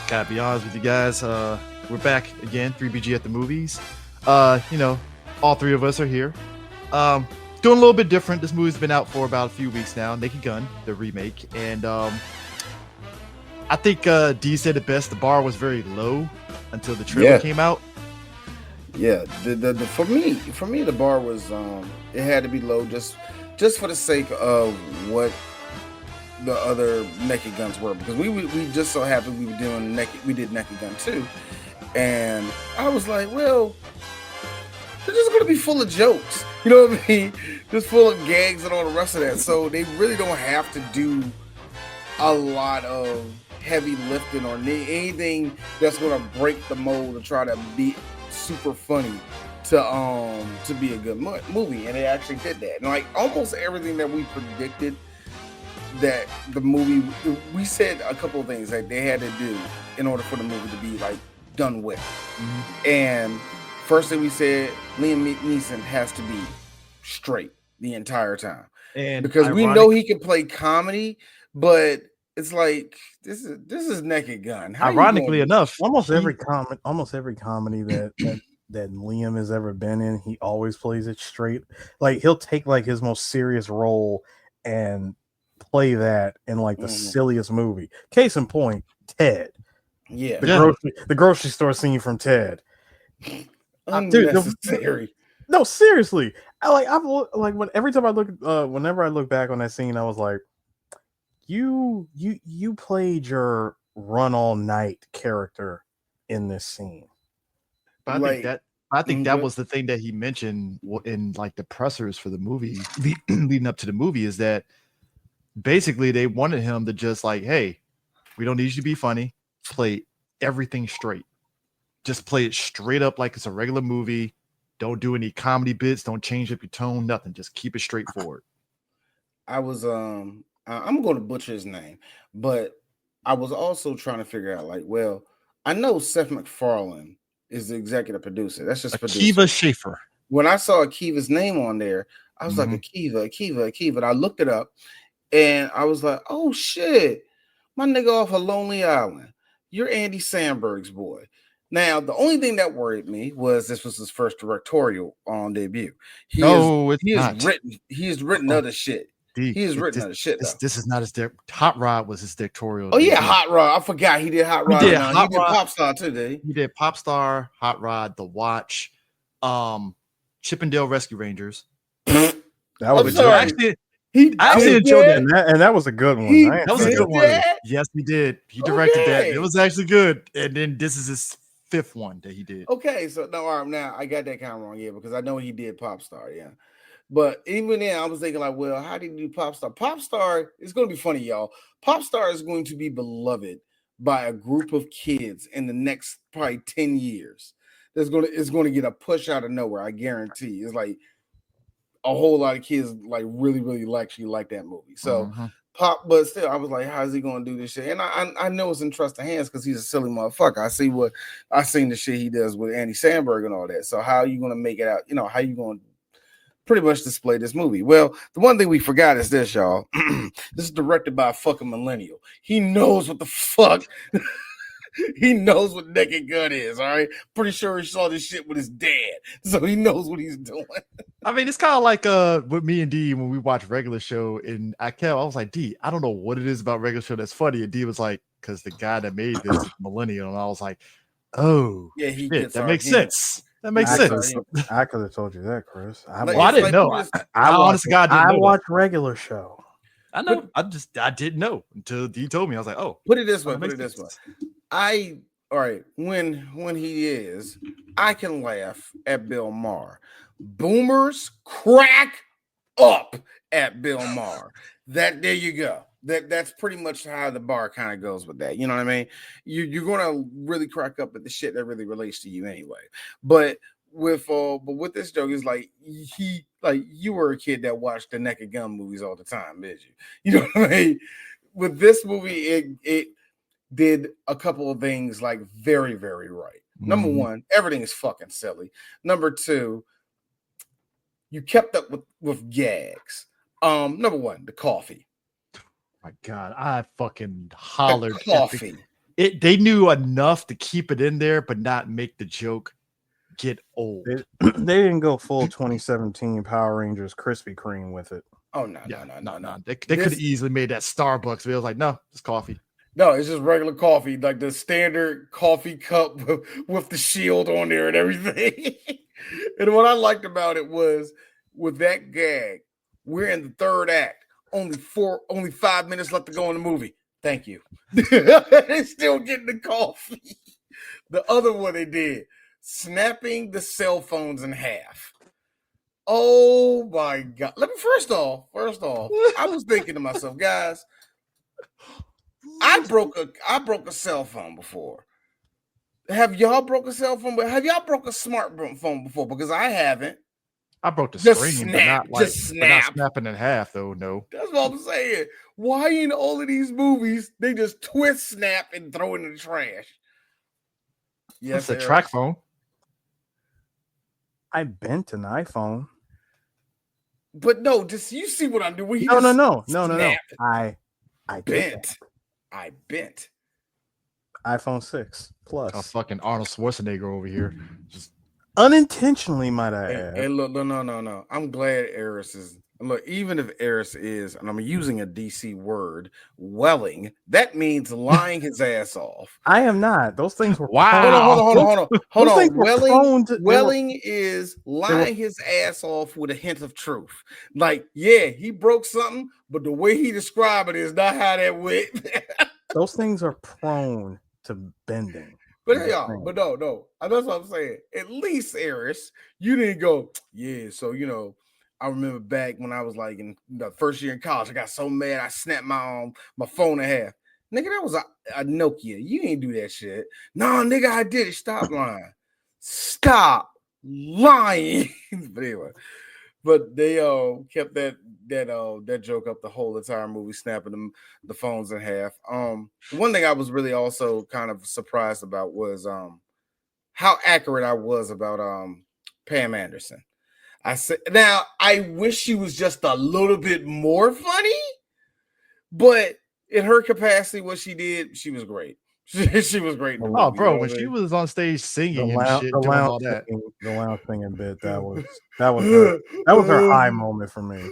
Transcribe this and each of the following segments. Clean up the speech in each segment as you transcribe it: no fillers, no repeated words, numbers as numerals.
Gotta be honest with you guys. We're back again, 3BG at the movies. All three of us are here. Doing a little bit different. This movie's been out for about a few weeks now. Naked Gun, the remake, and I think D said it best. The bar was very low until the trailer came out. Yeah, for me, the bar was it had to be low just for the sake of what the other Naked Guns were, because we just so happened we did Naked Gun 2, and I was like, well, they're just gonna be full of jokes, you know what I mean? Just full of gags and all the rest of that. So they really don't have to do a lot of heavy lifting or anything that's gonna break the mold to try to be super funny to be a good movie, and it actually did that. And like almost everything that we predicted that the movie, we said a couple of things that they had to do in order for the movie to be like done with. And first thing we said, Liam Neeson has to be straight the entire time, and because we know he can play comedy, but it's like this is Naked Gun. Ironically enough, almost every comedy that Liam has ever been in, he always plays it straight. Like he'll take like his most serious role and play that in like the silliest movie. Case in point, Ted. Yeah, the grocery store scene from Ted. Unnecessary. No, seriously. Every time I look, whenever I look back on that scene, I was like, you played your run all night character in this scene. But I think that was the thing that he mentioned in like the pressers for the movie leading up to the movie, is that basically they wanted him to just like, hey, we don't need you to be funny. Play everything straight. Just play it straight up like it's a regular movie. Don't do any comedy bits. Don't change up your tone. Nothing. Just keep it straightforward. I was I'm going to butcher his name, but I was also trying to figure out like, well, I know Seth MacFarlane is the executive producer. That's just Akiva Schaffer. When I saw Akiva's name on there, I was like, Akiva. And I looked it up, and I was like, oh shit, my nigga off of Lonely Island. You're Andy Samberg's boy. Now, the only thing that worried me was this was his first directorial debut. He has written other shit. He has written other shit. This is not his Hot Rod was his directorial. Oh yeah, Hot Rod. I forgot he did Hot Rod. He did Pop Star too, did he? He did Pop Star, Hot Rod, The Watch, Chippendale Rescue Rangers. That was actually enjoyed that, and that was a good one. That was a good one. Yes, he did. He directed that. It was actually good. And then this is his fifth one that he did. Okay, so now I got that kind of wrong, because I know he did Pop Star, yeah. But even then, I was thinking like, well, how did he do Pop Star? Pop Star is going to be funny, y'all. Pop Star is going to be beloved by a group of kids in the next probably 10 years. It's going to get a push out of nowhere, I guarantee. It's like a whole lot of kids like really, really actually like that movie. So but still, I was like, how's he going to do this shit? And I know it's in trusted hands because he's a silly motherfucker. I seen the shit he does with Andy Samberg and all that. So how are you going to make it out? How you going to pretty much display this movie? Well, the one thing we forgot is this, y'all. This is directed by a fucking millennial. He knows what the fuck. He knows what Naked Gun is, all right? Pretty sure he saw this shit with his dad, so he knows what he's doing. I mean, it's kind of like with me and D when we watch Regular Show, and I was like, D, I don't know what it is about Regular Show that's funny, and D was like, because the guy that made this is millennial, and I was like, oh, yeah, that makes sense. That makes sense. I could have told you that, Chris. I didn't know. I watched Regular Show. I know. I didn't know until he told me. I was like, oh. Put it this way. When he is, I can laugh at Bill Maher. Boomers crack up at Bill Maher. There you go. That's pretty much how the bar kind of goes with that. You know what I mean? You're gonna really crack up at the shit that really relates to you anyway. But with this joke, is like you were a kid that watched the Naked Gun movies all the time, did you? You know what I mean? With this movie, it did a couple of things like very, very right. Number one, everything is fucking silly. Number two, you kept up with gags. Number one, the coffee. My God, I fucking hollered. Coffee. they knew enough to keep it in there, but not make the joke get old. They didn't go full 2017 Power Rangers Krispy Kreme with it. Oh no. They could have easily made that Starbucks. But it was like, no, it's coffee. No, it's just regular coffee, like the standard coffee cup with the shield on there and everything. And what I liked about it was with that gag, we're in the third act. Only 5 minutes left to go in the movie. Thank you. They're still getting the coffee. The other one they did, snapping the cell phones in half. Oh my God. First off, I was thinking to myself, guys, I broke a cell phone before. Have y'all broke a cell phone? Have y'all broke a smartphone before? Because I haven't. I broke the Just screen, snap, but not just but snap. not snapping in half, though. No, that's what I'm saying. Why in all of these movies they just twist, snap, and throw it in the trash? Yes, it's a track phone. I bent an iPhone. But no, just you see what I'm doing. No. I bent. I bent. iPhone 6 Plus. A fucking Arnold Schwarzenegger over here. Just unintentionally, might I add. And look, no. I'm glad Eris is. Look, even if Eris is, and I'm using a DC word, welling, that means lying his ass off. I am not. Those things were Hold on. Welling is is lying his ass off with a hint of truth. Like, yeah, he broke something, but the way he described it is not how that went. Those things are prone to bending. But no. That's what I'm saying. At least, Eris, you didn't go, yeah, so, I remember back when I was like in the first year in college, I got so mad I snapped my phone in half. Nigga, that was a Nokia. You ain't do that shit. No, nigga, I did it. Stop lying. Stop lying. But anyway, but they kept that joke up the whole entire movie, snapping the phones in half. One thing I was really also kind of surprised about was how accurate I was about Pam Anderson. I said, now I wish she was just a little bit more funny, but in her capacity, what she did, she was great. She was great. Oh, bro, when she was on stage singing and shit, doing all that, the lounge singing bit, that was her high moment for me.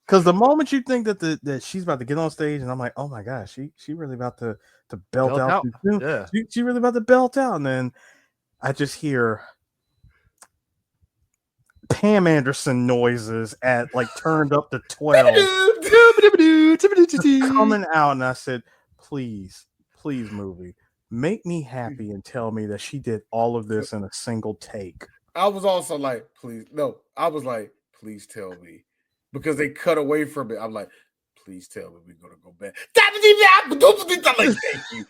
Because the moment you think that she's about to get on stage, and I'm like, oh my gosh, she really about to belt out. Yeah. She really about to belt out, and then I just hear Pam Anderson noises at like turned up to 12 coming out, and I said, please, movie, make me happy and tell me that she did all of this in a single take. I was also like, please, no. I was like, please tell me, because they cut away from it. I'm like, please tell me we're gonna go back. I'm like, thank you.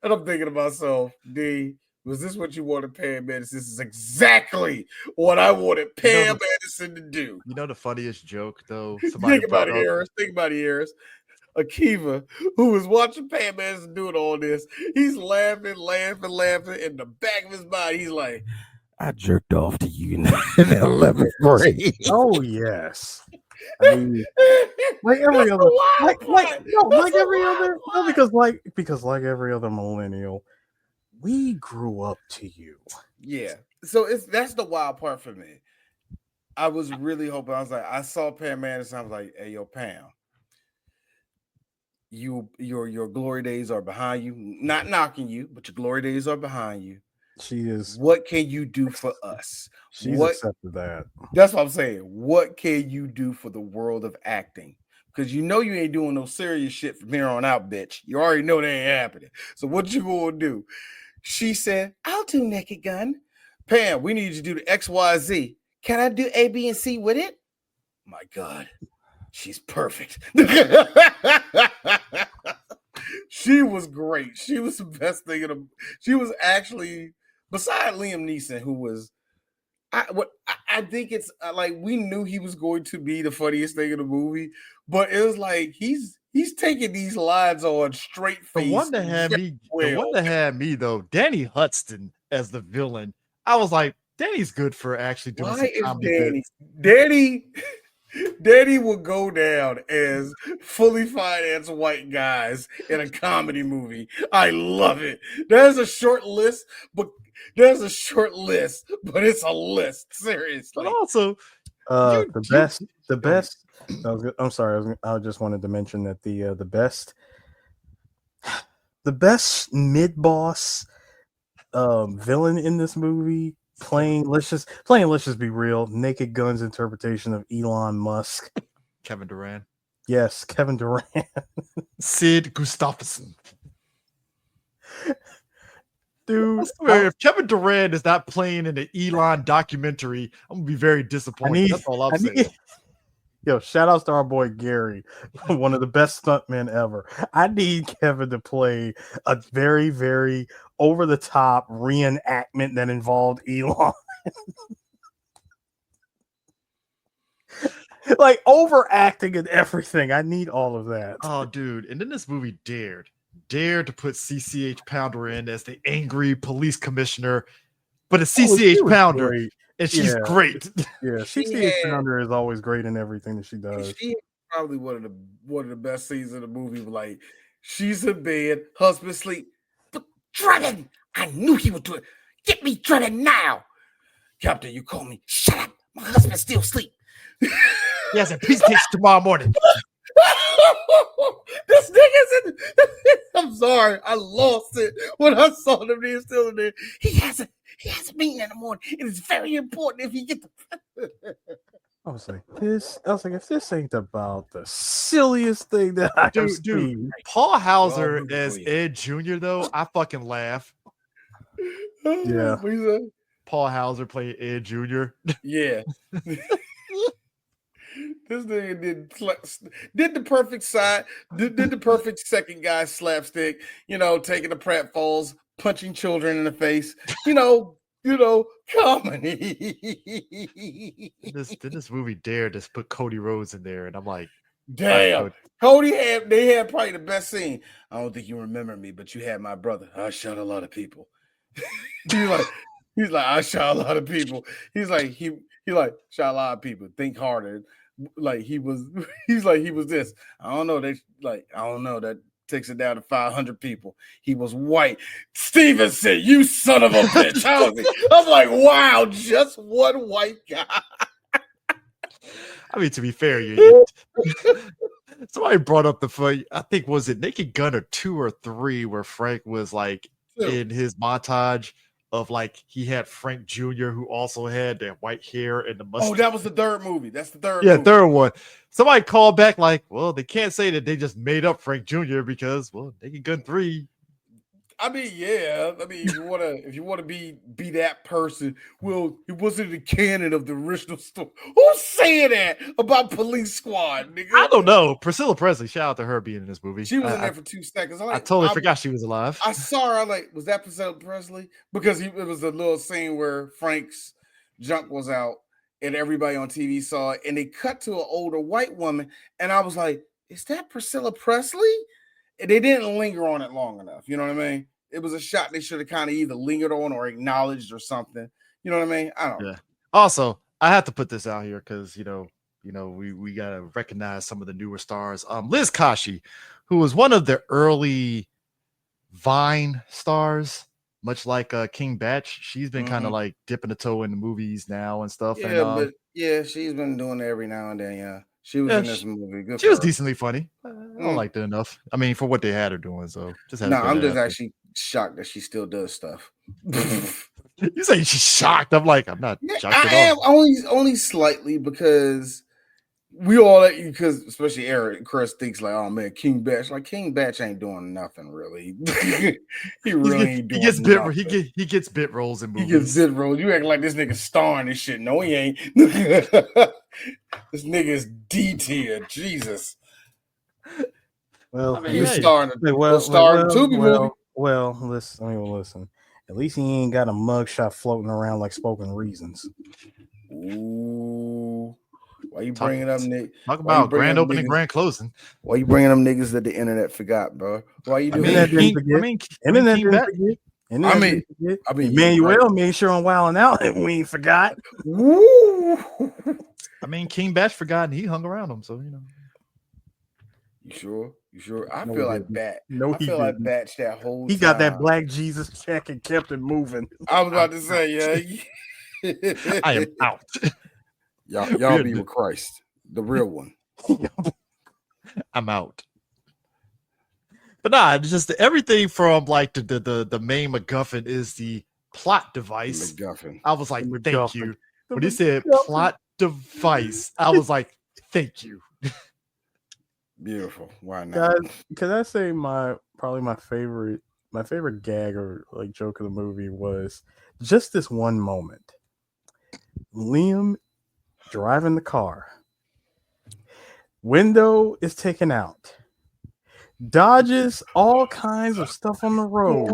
And I'm thinking to myself, D, was this what you wanted Pam Anderson? This is exactly what I wanted Pam Anderson to do. You know the funniest joke, though? Think about it, Eris. Akiva, who was watching Pam Anderson doing all this, he's laughing. In the back of his mind, he's like, I jerked off to you in 11th grade. Oh, yes. I mean, like every other, because like every other millennial, we grew up to you. Yeah. So that's the wild part for me. I was really hoping. I was like, I saw Pam Anderson. I was like, hey, yo, Pam, your glory days are behind you. Not knocking you, but your glory days are behind you. She is. What can you do for us? She's accepted that. That's what I'm saying. What can you do for the world of acting? Because you ain't doing no serious shit from here on out, bitch. You already know that ain't happening. So what you gonna do? She said, I'll do Naked Gun. Pam, we need you to do the XYZ. Can I do A, B, and C with it? My God, she's perfect. She was great. She was the best thing she was actually, beside Liam Neeson, who was, I think it's like we knew he was going to be the funniest thing in the movie, but it was like he's taking these lines on straight face. The one that had me though, Danny Huston as the villain. I was like, Danny's good for actually doing some comedy. Danny Danny will go down as fully financed white guys in a comedy movie. I love it. There's a short list, but it's a list. Seriously. But also, the best. I'm sorry. I just wanted to mention that the best mid boss villain in this movie playing. Let's just be real. Naked Gun's interpretation of Elon Musk. Kevin Durant. Yes, Kevin Durant. Sid Gustafsson. Dude, I swear, if Kevin Durant is not playing in the Elon documentary, I'm gonna be very disappointed. That's all I'm saying. Yo, shout outs to our boy Gary, one of the best stuntmen ever. I need Kevin to play a very, very over the top reenactment that involved Elon. Like overacting and everything. I need all of that. Oh, dude. And then this movie dared to put CCH Pounder in as the angry police commissioner, but it's CCH Pounder. Great. And she's great. Yeah, CCH Pounder is always great in everything that she does. She probably one of the best scenes in the movie. Like, she's in bed, husband sleep. But Drennan, I knew he would do it. Get me Drennan now. Captain, you call me. Shut up. My husband still asleep. Yes, and please takes tomorrow morning. This nigga's in. I'm sorry, I lost it when I saw them being still in there. He has a meeting in the morning. It is very important if he get the. I was like, if this ain't about the silliest thing that I have seen. Paul Hauser as Ed Jr. though, I fucking laugh. Yeah. Paul Hauser played Ed Jr. Yeah. This nigga did the perfect side, did the perfect second guy slapstick, taking the pratfalls, punching children in the face, comedy. This movie dared to put Cody Rhodes in there, and I'm like, damn. Cody they had probably the best scene. I don't think you remember me, but you had my brother. I shot a lot of people. He's like, I shot a lot of people. He's like, he shot a lot of people. Think harder. Like he was this. I don't know. That takes it down to 500 people. He was white. Steven said, "You son of a bitch." I'm like, wow, just one white guy. I mean, to be fair, somebody brought up the fight. I think was it Naked Gun or 2 or 3 where Frank was like in his montage of like he had Frank Jr. who also had that white hair and the mustache. Oh, that was the third movie. That's the third. Yeah, movie. Third one. Somebody called back like, well, they can't say that they just made up Frank Jr. because Naked Gun 3. I mean, yeah. I mean, if you wanna be that person, well, it wasn't the canon of the original story. Who's saying that about Police Squad, nigga? I don't know. Priscilla Presley, shout out to her being in this movie. She was in there for 2 seconds. I totally forgot she was alive. I saw her. Was that Priscilla Presley? Because it was a little scene where Frank's junk was out and everybody on TV saw it, and they cut to an older white woman, and I was like, is that Priscilla Presley? They didn't linger on it long enough. You know what I mean? It was a shot they should have kind of either lingered on or acknowledged or something. You know what I mean? I don't know. Also, I have to put this out here because we gotta recognize some of the newer stars. Liz Koshy, who was one of the early Vine stars, much like King Batch. She's been kind of like dipping a toe in the movies now and stuff. Yeah, she's been doing it every now and then. Yeah. She was in this movie. She was decently funny. I don't like it enough. I mean, for what they had her doing. So I'm just actually shocked that she still does stuff. You say she's shocked. I'm like, I'm not shocked at all. I am only slightly because especially Eric Chris thinks like, oh man, King Batch. Like King Batch ain't doing nothing really. He really ain't doing nothing. He gets bit rolls in movies. He gets bit rolls. You act like this nigga starring this shit. No, he ain't. This nigga is D tier. Jesus. Well, I mean, he's starring Tubi movie. Well, listen. At least he ain't got a mugshot floating around like Spoken Reasons. Ooh. Why you bringing up Nick? Talk about grand opening, grand closing. Why you bringing them niggas that the internet forgot, bro? Why you doing that? I mean, Emmanuel made sure I'm wilding out and we ain't forgot. I mean, King Batch forgot, and he hung around him. So You sure? You sure? I No, feel he like didn't. Batch. No, I he feel like didn't. Batch that whole He time. got that black Jesus check and kept it moving. I was about to say, yeah. I am out. Y'all be with Christ, the real one. I'm out. But nah, it's just everything from like the main MacGuffin is the plot device. MacGuffin. I was like, thank you. When he said MacGuffin. plot device, I was like, thank you. Beautiful. Why not? Guys, can I say probably my favorite gag or like joke of the movie was just this one moment. Liam driving the car. Window is taken out. Dodges all kinds of stuff on the road,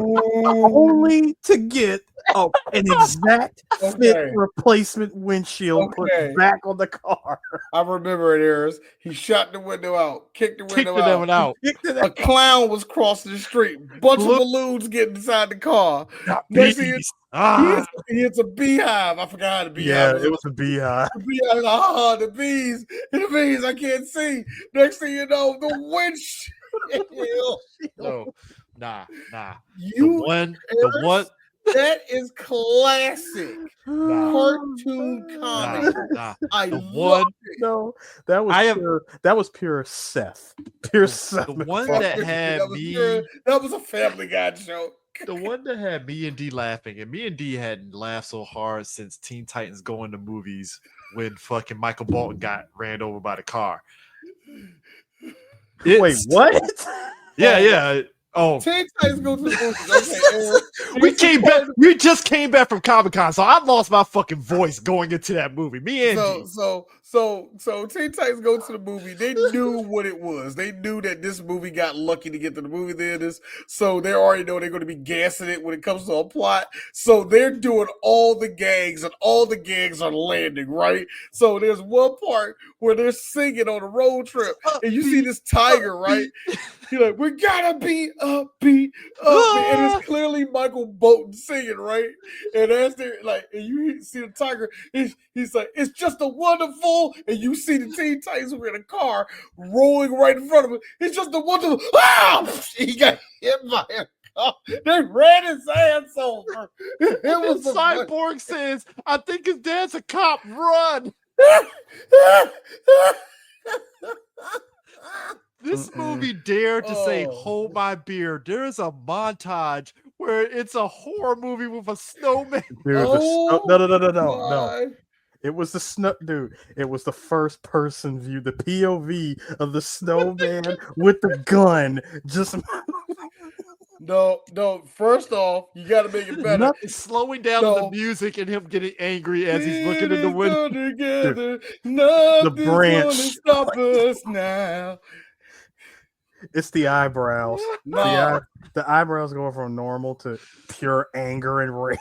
only to get an exact fit replacement windshield put back on the car. I remember it, Harris. He shot the window out, kicked the window out. A clown was crossing the street. Bunch of balloons getting inside the car. Next thing he hits a beehive. I forgot how the beehive. Yeah, it was a beehive. The beehive. The bees. The bees. I can't see. Next thing you know, the windshield. No, nah. The one. That is classic cartoon comedy. I love it. No, that was pure Seth. Pure Seth. The one that had that was a Family Guy joke. The one that had me and D laughing, and me and D hadn't laughed so hard since Teen Titans Going to Movies when fucking Michael Bolton got ran over by the car. Wait, what? Yeah. Oh, Teen Titans Go to the Movies. Okay, we just came back from Comic-Con, so I lost my fucking voice going into that movie. Me and D. So Teen Titans Go to the movie. They knew what it was. They knew that this movie got lucky to get to the movie theaters. So they already know they're going to be gassing it when it comes to a plot. So they're doing all the gags, and all the gags are landing, right? So there's one part where they're singing on a road trip, and you see this tiger, right? You're like, we gotta be upbeat. And it's clearly Michael Bolton singing, right? And as they're like, and you see the tiger, he's like, it's just a wonderful. And you see the Teen Titans who are in a car rolling right in front of him. It's just a wonderful. He got hit by a car. They ran his ass over. It was Cyborg says, I think his dad's a cop. Run. This movie dared to say, hold my beer. There's a montage where it's a horror movie with a snowman. Dude, no. It was the snow, dude. It was the first person view, the POV of the snowman with the gun. Just no. First off, you got to make it better. Slowing down the music and him getting angry as he's looking in the window. Together, the branch stop us now. It's the eyebrows. No. The eyebrows going from normal to pure anger and rage.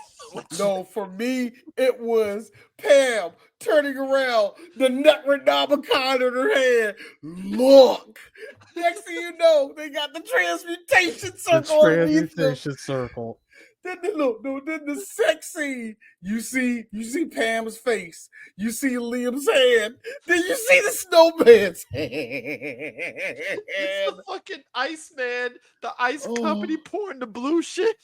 No, for me, it was Pam turning around, the Necronomicon in her hand. Look. Next thing you know, they got the transmutation circle. The transmutation circle. Then the sex scene. You see Pam's face. You see Liam's hand. Then you see the snowman's hand. It's the fucking Iceman. The ice company pouring the blue shit.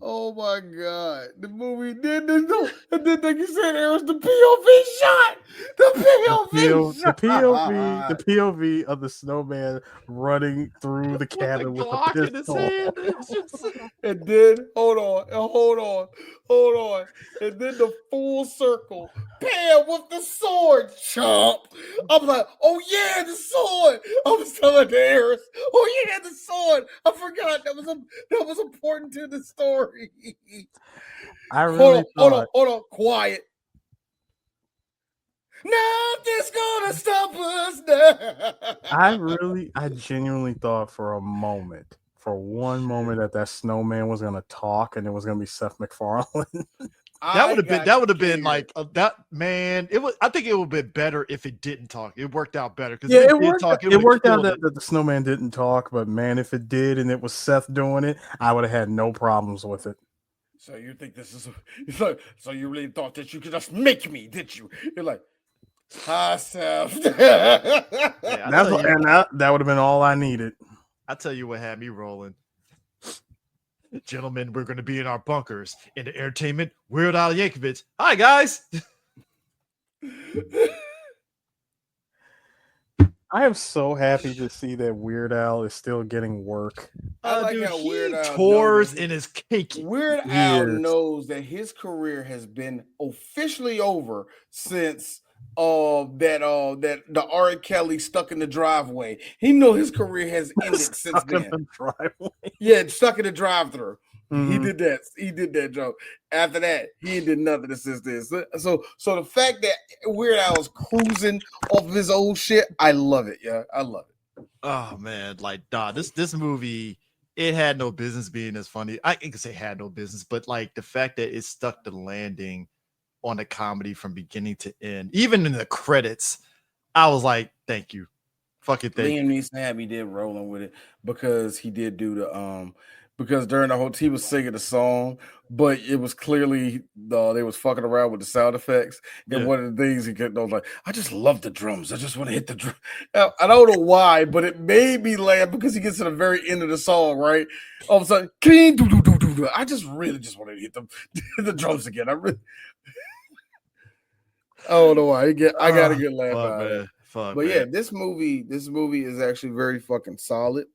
Oh my God. The movie did this. And then like you said, there was the POV shot. The POV of the snowman running through the cabin with a pistol. And then hold on. And then the full circle. Pam with the sword. Chomp. I'm like, oh yeah, the sword. I was telling Harris, oh yeah, the sword. I forgot that was important to the story. I really hold on, quiet. Nothing's gonna stop us now. I genuinely thought for one moment that snowman was gonna talk and it was gonna be Seth MacFarlane. That would have been like that, man. It was. I think it would have been better if it didn't talk. It worked out better because it worked out that the snowman didn't talk. But man, if it did and it was Seth doing it, I would have had no problems with it. So you think this is? So you really thought that you could just make me? Did you? You're like, High self. That's what, and that would have been all I needed. I'll tell you what had me rolling. Gentlemen, we're going to be in our bunkers. In the entertainment, Weird Al Yankovic. Hi, guys. I am so happy to see that Weird Al is still getting work. I like Dude, how Weird Al tours in his cake. Weird Al knows that his career has been officially over since that the R. Kelly Stuck in the Driveway. He know his career has ended since then. Yeah, Stuck in the Drive-Thru. Mm-hmm. He did that joke. After that, he did nothing since then. So the fact that Weird Al is cruising off of his old shit, I love it. Yeah, I love it. Oh man, like this movie, it had no business being as funny. I can say had no business, but like the fact that it stuck the landing on the comedy from beginning to end, even in the credits, I was like, thank you. Fucking thank you. Liam Neeson had me did rolling with it because he did do the because during the whole he was singing the song, but it was clearly they was fucking around with the sound effects. And one of the things he kept on like, I just love the drums. I just want to hit the drum. I don't know why, but it made me laugh because he gets to the very end of the song, right? All of a sudden, clean, I just really just want to hit the drums again. I don't know why. I got a good laugh out of it. But yeah, this movie is actually very fucking solid.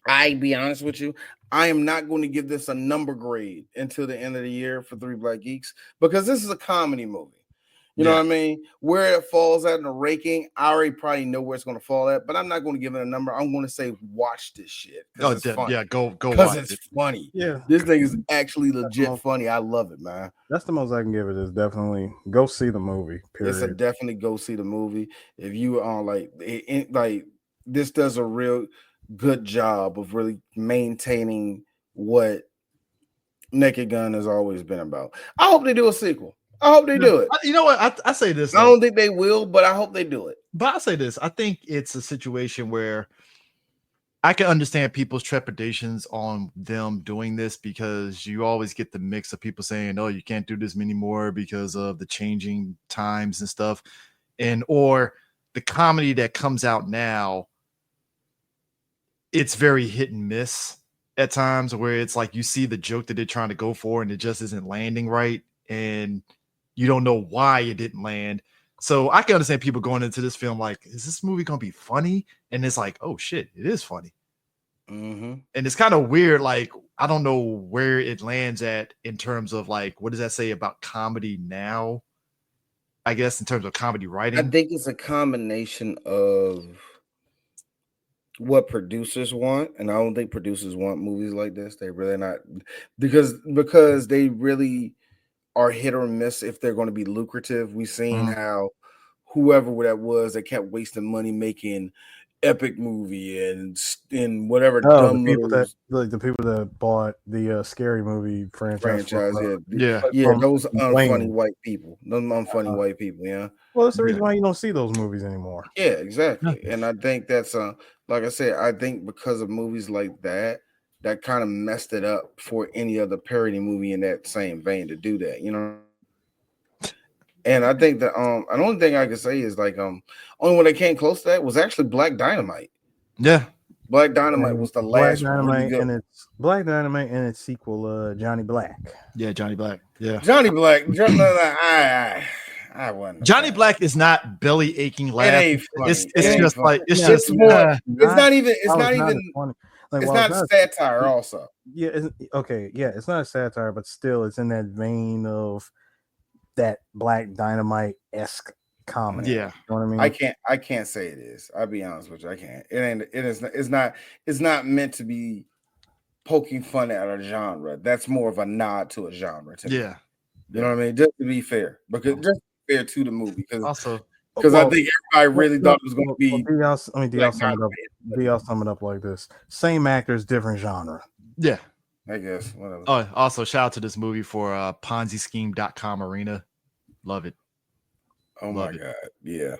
I be honest with you, I am not going to give this a number grade until the end of the year for Three Black Geeks because this is a comedy movie. You know what I mean? Where it falls at in the ranking, I already probably know where it's going to fall at, but I'm not going to give it a number. I'm going to say watch this shit. Oh, yeah, go watch because it's funny. Yeah, this thing is actually legit funny. I love it, man. That's the most I can give it. Is definitely go see the movie. Period. It's a definitely go see the movie. If you are like this does a real good job of really maintaining what Naked Gun has always been about. I hope they do a sequel. I hope they do it. You know what? I say this. I don't think they will, but I hope they do it. But I say this. I think it's a situation where I can understand people's trepidations on them doing this because you always get the mix of people saying, "Oh, you can't do this anymore because of the changing times and stuff," or the comedy that comes out now. It's very hit and miss at times where it's like you see the joke that they're trying to go for and it just isn't landing right. And you don't know why it didn't land. So I can understand people going into this film like, is this movie going to be funny? And it's like, oh shit, it is funny. Mm-hmm. And it's kind of weird. Like, I don't know where it lands at in terms of like, what does that say about comedy now? I guess in terms of comedy writing. I think it's a combination of what producers want, and I don't think producers want movies like this. They really not because they really are hit or miss if they're going to be lucrative. We've seen how whoever that was that kept wasting money making epic movie and whatever dumb the people that bought the scary movie franchise. Those unfunny white people. Those unfunny white people, yeah. Well, that's the reason why you don't see those movies anymore. Yeah, exactly. And I think that's like I said, I think because of movies like that kind of messed it up for any other parody movie in that same vein to do that, you know. And I think that the only thing I can say is like only one that came close to that was actually Black Dynamite. Yeah. Black Dynamite was the last Black Dynamite and its sequel, Johnny Black. Yeah, Johnny Black. Yeah. Johnny Black. I wasn't. Johnny Black is not belly aching laugh. It's just funny. Like it's not satire also. Yeah, it's not a satire, but still it's in that vein of that Black Dynamite-esque comedy. Yeah. You know what I mean? I can't say it is. I'll be honest with you. I can't. It's not meant to be poking fun at a genre. That's more of a nod to a genre to me. Yeah. You know what I mean? Just to be fair. Because just fair to the movie. Because I think everybody really thought it was going to be. DL sum it up like this: same actors, different genre. Yeah, I guess. Whatever. Oh, also shout out to this movie for PonziScheme.com arena. Love it. Oh my God. Yeah.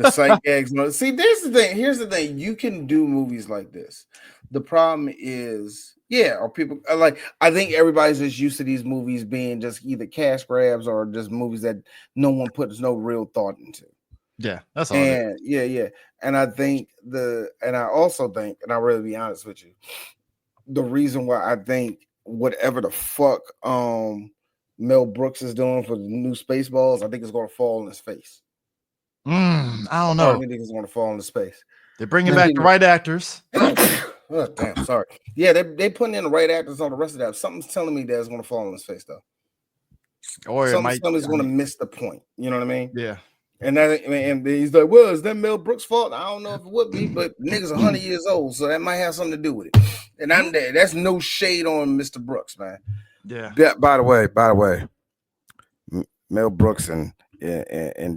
The sight gags. See, there's the thing. Here's the thing. You can do movies like this. The problem is, or people like. I think everybody's just used to these movies being just either cash grabs or just movies that no one puts no real thought into. Yeah, that's all. And and I think and I also think, and I'll really be honest with you, the reason why I think whatever the fuck Mel Brooks is doing for the new Spaceballs, I think it's going to fall in his face. I don't know. I think it's going to fall into space. They're bringing back the right actors. Oh, damn, sorry. Yeah, they putting in the right actors on the rest of that. Something's telling me that it's going to fall in his face, though. Or something's going to miss the point. You know what I mean? Yeah. And he's like, well, is that Mel Brooks' fault? I don't know if it would be, but niggas 100 years old, so that might have something to do with it. And that's no shade on Mr. Brooks, man. Yeah. By the way, Mel Brooks and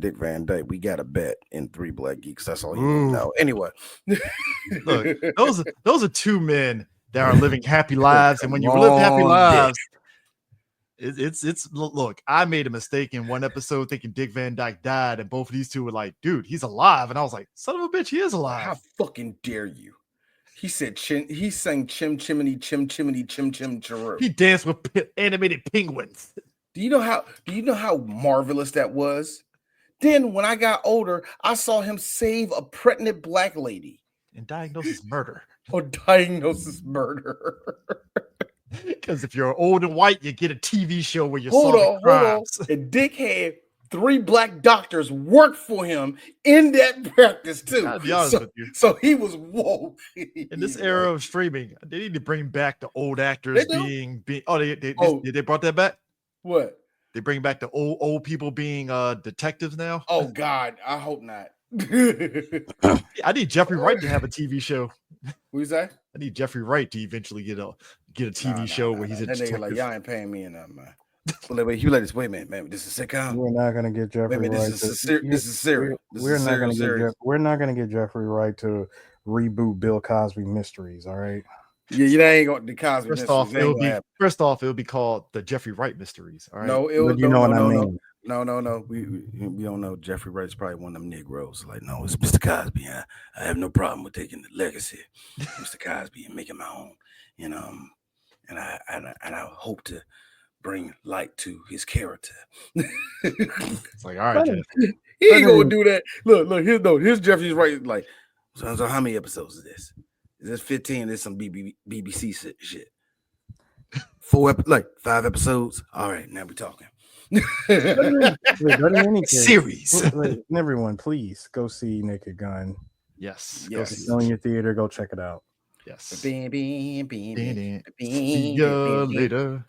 Dick Van Dyke, we got a bet in 3 Black Geeks. That's all you need to know. Anyway, look, those are two men that are living happy lives, and when you live happy lives. It's look, I made a mistake in one episode thinking Dick Van Dyke died, and both of these two were like, dude, he's alive. And I was like, son of a bitch, he is alive. How fucking dare you? He said he sang Chim Chimney Chim Chimney Chim Chim Chiroo. He danced with animated penguins. Do you know how marvelous that was? Then when I got older, I saw him save a pregnant black lady. And diagnosis murder. Because if you're old and white, you get a TV show where you're solving crimes. Hold on. And Dick had 3 black doctors work for him in that practice too. I'll be honest with you. So he was woke. In this era of streaming, they need to bring back the old actors being. They brought that back. What? They bring back the old people being detectives now. Oh God, I hope not. I need Jeffrey Wright to have a TV show. Who's that? I need Jeffrey Wright to eventually get a TV show where he's a detective. Nigga like, y'all ain't paying me enough, man. You let this. Wait a minute, man. This is sitcom. We're not gonna get Jeffrey Wright. This is serious. We're not gonna get Jeffrey Wright to reboot Bill Cosby Mysteries. All right. Yeah, you ain't going to the Cosby. First off, it'll be called the Jeffrey Wright Mysteries. All right. No, you know what I mean. No. We don't know. Jeffrey Wright's probably one of them Negroes. Like, no, it's Mr. Cosby. I have no problem with taking the legacy of Mr. Cosby and making my own. You know, and I hope to bring light to his character. It's like, all right, Jeff. He ain't gonna do that. Look, here's Jeffrey Wright. Like, so how many episodes is this? Is this 15? This some BBC shit. 5 episodes. All right, now we're talking. Series. Everyone, please go see Naked Gun. Yes. It's in your theater. Go check it out. Yes. See you later.